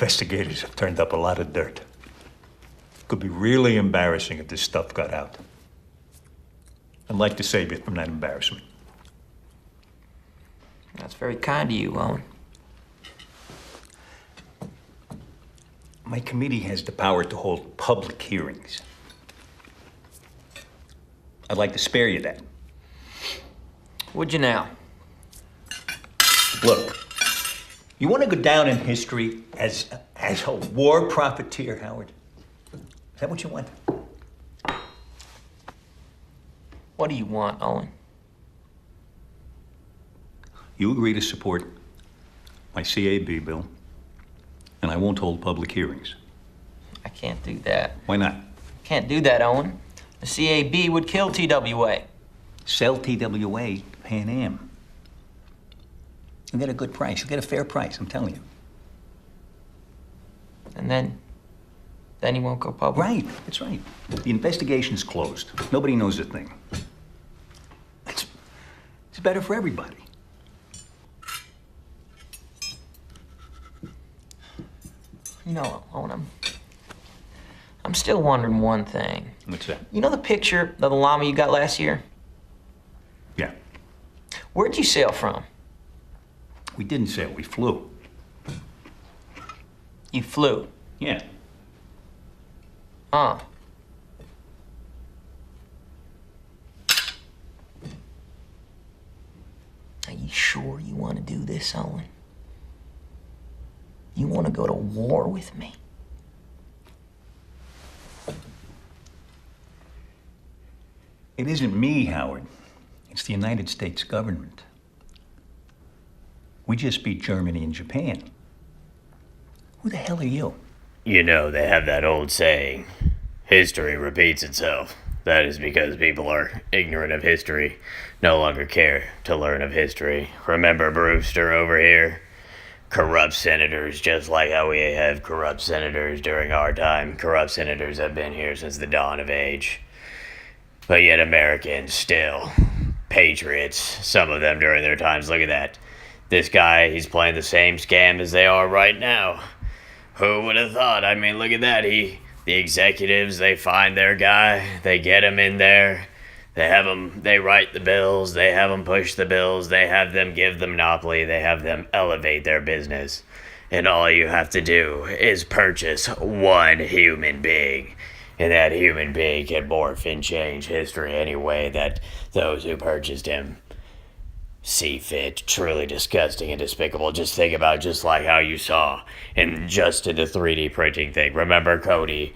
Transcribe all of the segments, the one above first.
investigators have turned up a lot of dirt. Could be really embarrassing if this stuff got out. I'd like to save you from that embarrassment. That's very kind of you, Owen. My committee has the power to hold public hearings. I'd like to spare you that. Would you now? Look, you want to go down in history as a war profiteer, Howard? Is that what you want? What do you want, Owen? You agree to support my CAB bill, and I won't hold public hearings. I can't do that. Why not? Can't do that, Owen. The CAB would kill TWA. Sell TWA to Pan Am. You'll get a good price. You'll get a fair price, I'm telling you. And then he won't go public. Right, that's right. The investigation's closed. Nobody knows a thing. It's better for everybody. You know, Owen, I'm still wondering one thing. What's that? You know the picture of the llama you got last year? Yeah. Where'd you sail from? We didn't sail, we flew. You flew? Yeah. Huh. Are you sure you want to do this, Owen? You want to go to war with me? It isn't me, Howard. It's the United States government. We just beat Germany and Japan. Who the hell are you? You know, they have that old saying, history repeats itself. That is because people are ignorant of history, no longer care to learn of history. Remember Brewster over here? Corrupt senators, just like how we have corrupt senators during our time. Corrupt senators have been here since the dawn of age. But yet Americans still, patriots, some of them during their times. Look at that. This guy, he's playing the same scam as they are right now. Who would have thought? I mean, look at that. The executives, they find their guy, they get him in there, they write the bills, they have them push the bills, they have them give the monopoly, they have them elevate their business. And all you have to do is purchase one human being. And that human being can morph and change history any way that those who purchased him see fit. Truly disgusting and despicable. Just think about just like how you saw in just in the 3D printing thing. Remember Cody,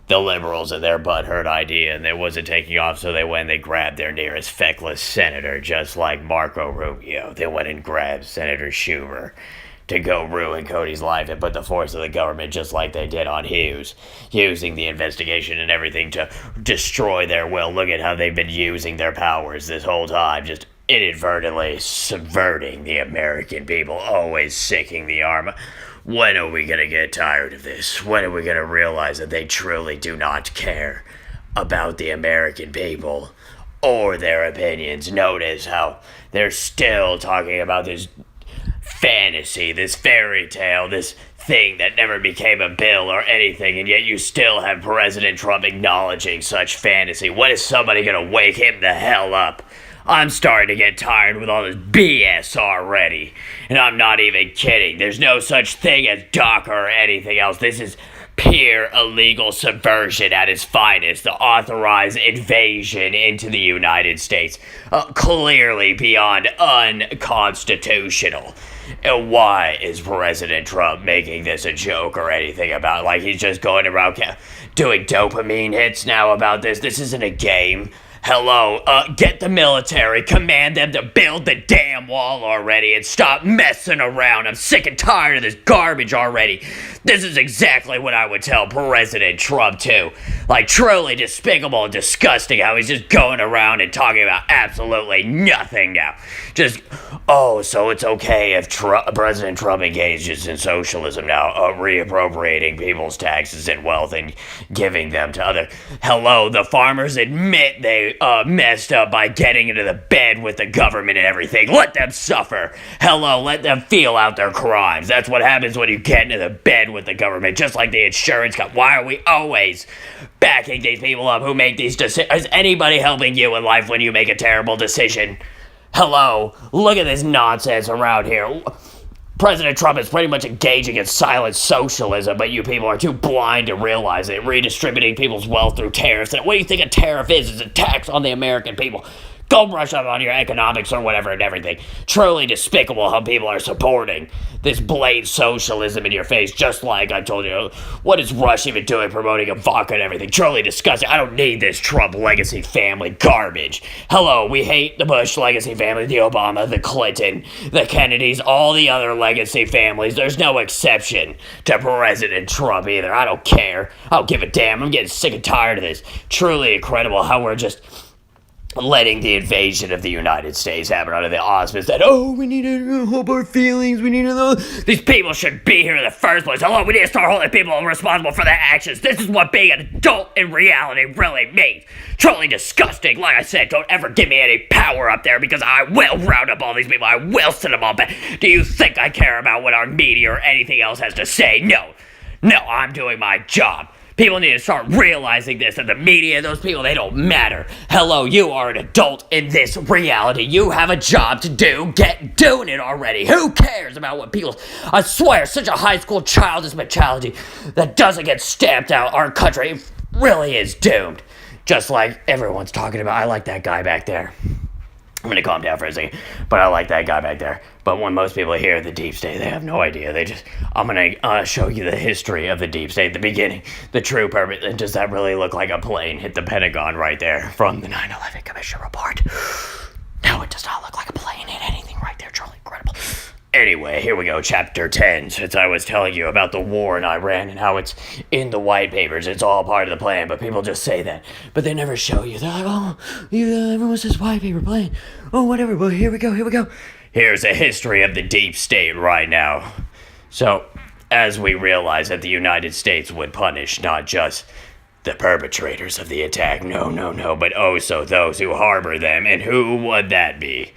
the liberals and their butthurt idea, and it wasn't taking off, so they grabbed their nearest feckless senator, just like Marco Rubio. They went and grabbed Senator Schumer to go ruin Cody's life and put the force of the government just like they did on Hughes, using the investigation and everything to destroy their will. Look at how they've been using their powers this whole time, just inadvertently subverting the American people, always sinking the arm. When are we gonna get tired of this? When are we gonna realize that they truly do not care about the American people or their opinions? Notice how they're still talking about this fantasy, this fairy tale, this thing that never became a bill or anything, and yet you still have President Trump acknowledging such fantasy. When is somebody gonna wake him the hell up? I'm starting to get tired with all this BS already. And I'm not even kidding. There's no such thing as DACA or anything else. This is pure illegal subversion at its finest. The authorized invasion into the United States. Clearly beyond unconstitutional. And why is President Trump making this a joke or anything about, like he's just going around doing dopamine hits now about this? This isn't a game. Hello, get the military, command them to build the damn wall already and stop messing around. I'm sick and tired of this garbage already. This is exactly what I would tell President Trump too. Like, truly despicable and disgusting how he's just going around and talking about absolutely nothing now. Just, oh, so it's okay if President Trump engages in socialism now, reappropriating people's taxes and wealth and giving them to other. Hello, the farmers admit they messed up by getting into the bed with the government and everything. Let them suffer. Hello, let them feel out their crimes. That's what happens when you get into the bed with the government, just like the insurance company. Why are we always backing these people up who make these decisions? Is anybody helping you in life when you make a terrible decision? Hello, look at this nonsense around here. President Trump is pretty much engaging in silent socialism, but you people are too blind to realize it, redistributing people's wealth through tariffs. And what do you think a tariff is? It's a tax on the American people. Go brush up on your economics or whatever and everything. Truly despicable how people are supporting this blatant socialism in your face, just like I told you. What is Rush even doing promoting Ivanka and everything? Truly disgusting. I don't need this Trump legacy family garbage. Hello, we hate the Bush legacy family, the Obama, the Clinton, the Kennedys, all the other legacy families. There's no exception to President Trump either. I don't care. I don't give a damn. I'm getting sick and tired of this. Truly incredible how we're just letting the invasion of the United States happen under the auspice that, we need to hold our feelings, we need to know. These people should be here in the first place. Hello, we need to start holding people responsible for their actions. This is what being an adult in reality really means. Truly disgusting. Like I said, don't ever give me any power up there because I will round up all these people. I will send them all back. Do you think I care about what our media or anything else has to say? No, I'm doing my job. People need to start realizing this, that the media, those people, they don't matter. Hello, you are an adult in this reality. You have a job to do. Get doing it already. Who cares about what people... I swear, such a high school childish mentality that doesn't get stamped out. Our country really is doomed. Just like everyone's talking about. I like that guy back there. I'm going to calm down for a second, but I like that guy back there. But when most people hear the deep state, they have no idea. I'm going to show you the history of the deep state, the beginning, the true purpose. And does that really look like a plane hit the Pentagon right there from the 9/11 Commission report? No, it does not look like a plane hit anything right there. Truly incredible. Anyway, here we go, chapter 10. Since I was telling you about the war in Iran and how it's in the white papers, it's all part of the plan, but people just say that. But they never show you. They're like, everyone says white paper plan. Whatever, well, here we go. Here's a history of the deep state right now. So, as we realize that the United States would punish not just the perpetrators of the attack, no, but also those who harbor them, and who would that be?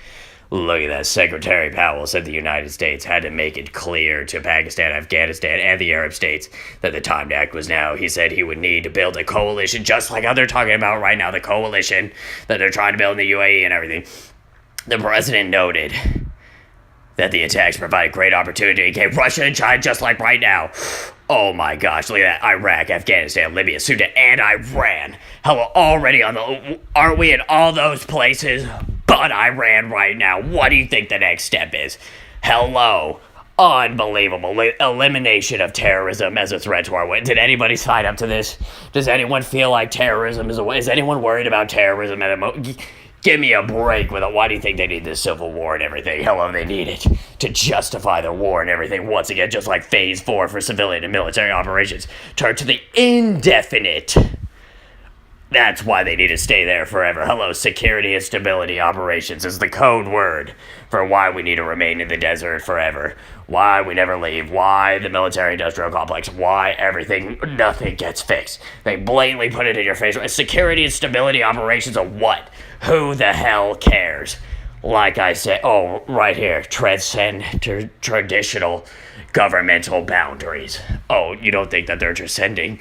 Look at that. Secretary Powell said the United States had to make it clear to Pakistan, Afghanistan, and the Arab states that the time to act was now. He said he would need to build a coalition, just like how they're talking about right now, the coalition that they're trying to build in the UAE and everything. The president noted that the attacks provide great opportunity against Russia and China, just like right now. Oh my gosh, look at that. Iraq, Afghanistan, Libya, Sudan, and Iran. Hello, already aren't we in all those places? But Iran right now. What do you think the next step is? Hello. Unbelievable. Elimination of terrorism as a threat to our way. Did anybody sign up to this? Does anyone feel like terrorism is a way? Is anyone worried about terrorism at the moment? Give me a break with it. Why do you think they need this civil war and everything? Hello, they need it to justify the war and everything. Once again, just like phase 4 for civilian and military operations. Turn to the indefinite. That's why they need to stay there forever. Hello, security and stability operations is the code word for why we need to remain in the desert forever. Why we never leave. Why the military-industrial complex. Why nothing gets fixed. They blatantly put it in your face. Security and stability operations are what? Who the hell cares? Like I said, right here, transcend traditional governmental boundaries. You don't think that they're transcending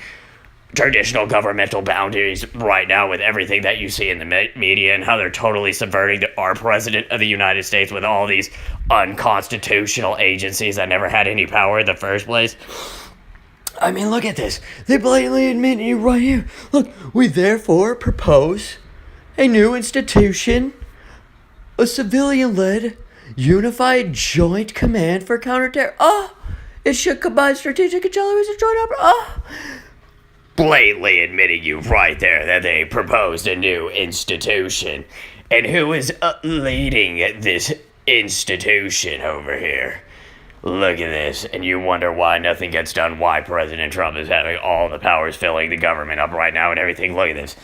traditional governmental boundaries right now with everything that you see in the media and how they're totally subverting our president of the United States with all these unconstitutional agencies that never had any power in the first place? I mean, look at this. They blatantly admit it right here. Look, we therefore propose a new institution, a civilian-led, unified joint command for counterterror. It should combine strategic intelligence and joint operation. Blatantly admitting you right there that they proposed a new institution. And who is leading this institution over here? Look at this, and you wonder why nothing gets done, why President Trump is having all the powers filling the government up right now and everything. Look at this.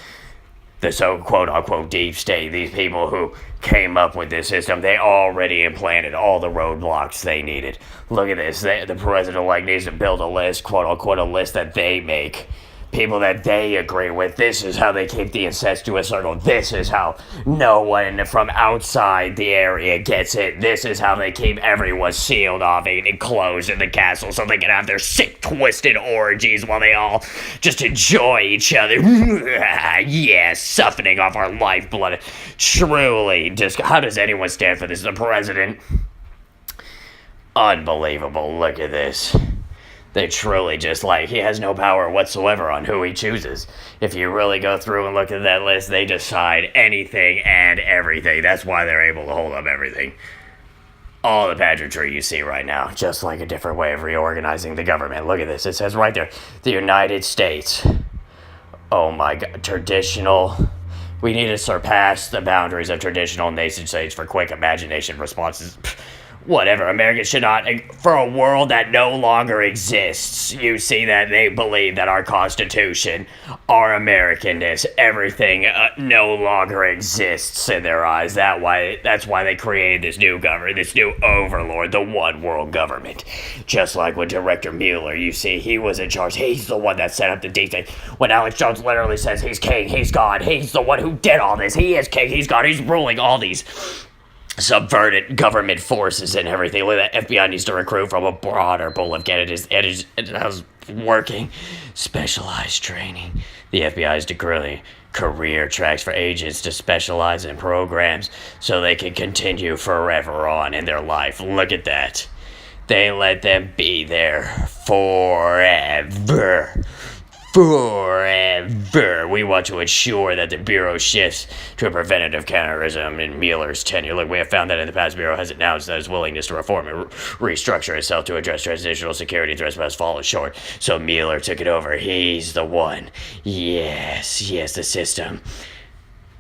The so quote-unquote deep state, these people who came up with this system, they already implanted all the roadblocks they needed. Look at this. The president-elect needs to build a list, quote-unquote, a list that they make people that they agree with. This is how they keep the incestuous circle. This is how no one from outside the area gets it. This is how they keep everyone sealed off and enclosed in the castle so they can have their sick, twisted orgies while they all just enjoy each other. Yeah, siphoning off our lifeblood. Truly, just how does anyone stand for this? The president? Unbelievable. Look at this. They truly just he has no power whatsoever on who he chooses. If you really go through and look at that list, they decide anything and everything. That's why they're able to hold up everything. All the pageantry you see right now, just like a different way of reorganizing the government. Look at this. It says right there, the United States. Oh my God, traditional. We need to surpass the boundaries of traditional nation states for quick imagination responses. Whatever, Americans should not, for a world that no longer exists. You see that they believe that our Constitution, our Americanness, everything no longer exists in their eyes. That's why they created this new government, this new overlord, the one world government. Just like with Director Mueller, you see, he was in charge. He's the one that set up the deep state. When Alex Jones literally says he's king, he's God, he's the one who did all this. He is king, he's God, he's ruling all these subverted government forces and everything. Look, that FBI needs to recruit from a broader pool of candidates. It is working. Specialized training. The FBI is declaring career tracks for agents to specialize in programs so they can continue forever on in their life. Look at that. They let them be there forever. Forever. We want to ensure that the Bureau shifts to a preventative counterterrorism in Mueller's tenure. Look, we have found that in the past, Bureau has announced that its willingness to reform and restructure itself to address transitional security threats has fallen short. So Mueller took it over. He's the one. Yes, the system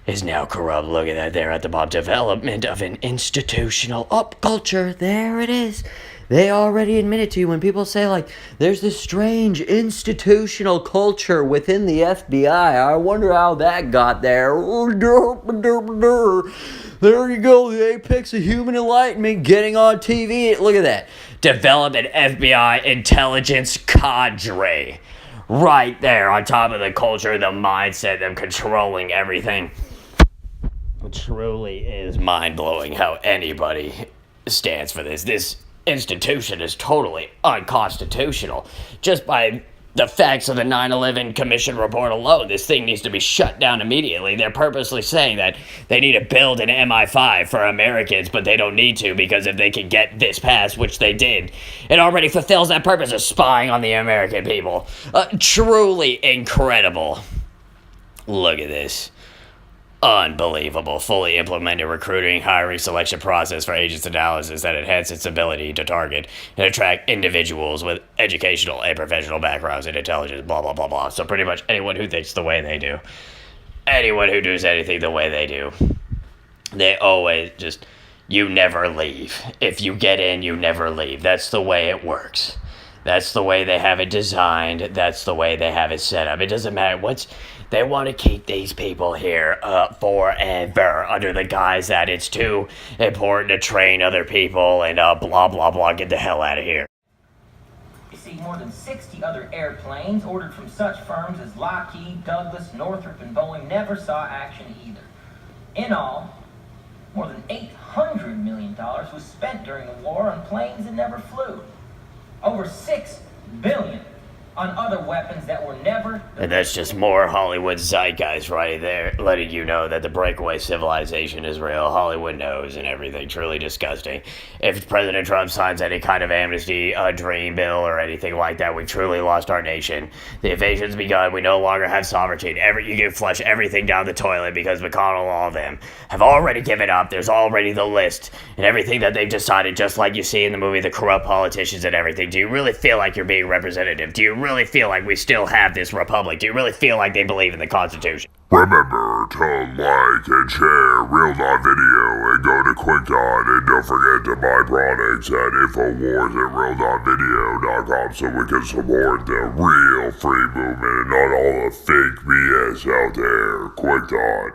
is now corrupt. Look at that. They're at the bottom. Development of an institutional up culture. There it is. They already admitted to you when people say, there's this strange institutional culture within the FBI. I wonder how that got there. There you go, the apex of human enlightenment getting on TV. Look at that. Develop an FBI intelligence cadre. Right there on top of the culture, the mindset, them controlling everything. It truly is mind-blowing how anybody stands for this. This institution is totally unconstitutional. Just by the facts of the 9/11 Commission report alone, this thing needs to be shut down immediately. They're purposely saying that they need to build an MI5 for Americans, but they don't need to, because if they can get this passed, which they did, it already fulfills that purpose of spying on the American people. Truly incredible. Look at this. Unbelievable. Fully implemented recruiting, hiring, selection process for agents analysis that enhance its ability to target and attract individuals with educational and professional backgrounds in intelligence, blah, blah, blah, blah. So pretty much anyone who thinks the way they do, anyone who does anything the way they do, they always just, you never leave. If you get in, you never leave. That's the way it works. That's the way they have it designed. That's the way they have it set up. It doesn't matter what's... They want to keep these people here forever under the guise that it's too important to train other people and blah, blah, blah. Get the hell out of here. You see, more than 60 other airplanes ordered from such firms as Lockheed, Douglas, Northrop, and Boeing never saw action either. In all, more than $800 million was spent during the war on planes that never flew. Over $6 billion on other weapons that were never... And that's just more Hollywood zeitgeist right there, letting you know that the breakaway civilization is real. Hollywood knows and everything. Truly disgusting. If President Trump signs any kind of amnesty, dream bill, or anything like that, we've truly lost our nation. The invasion's begun. We no longer have sovereignty. You can flush everything down the toilet because McConnell and all of them have already given up. There's already the list and everything that they've decided, just like you see in the movie, the corrupt politicians and everything. Do you really feel like you're being representative? Do you really feel like we still have this republic? Do you really feel like they believe in the Constitution? Remember to like and share Real Dot Video and go to QuickDot, and don't forget to buy products at Infowars at RealDotVideo.com so we can support the real free movement and not all the fake BS out there. QuickDot.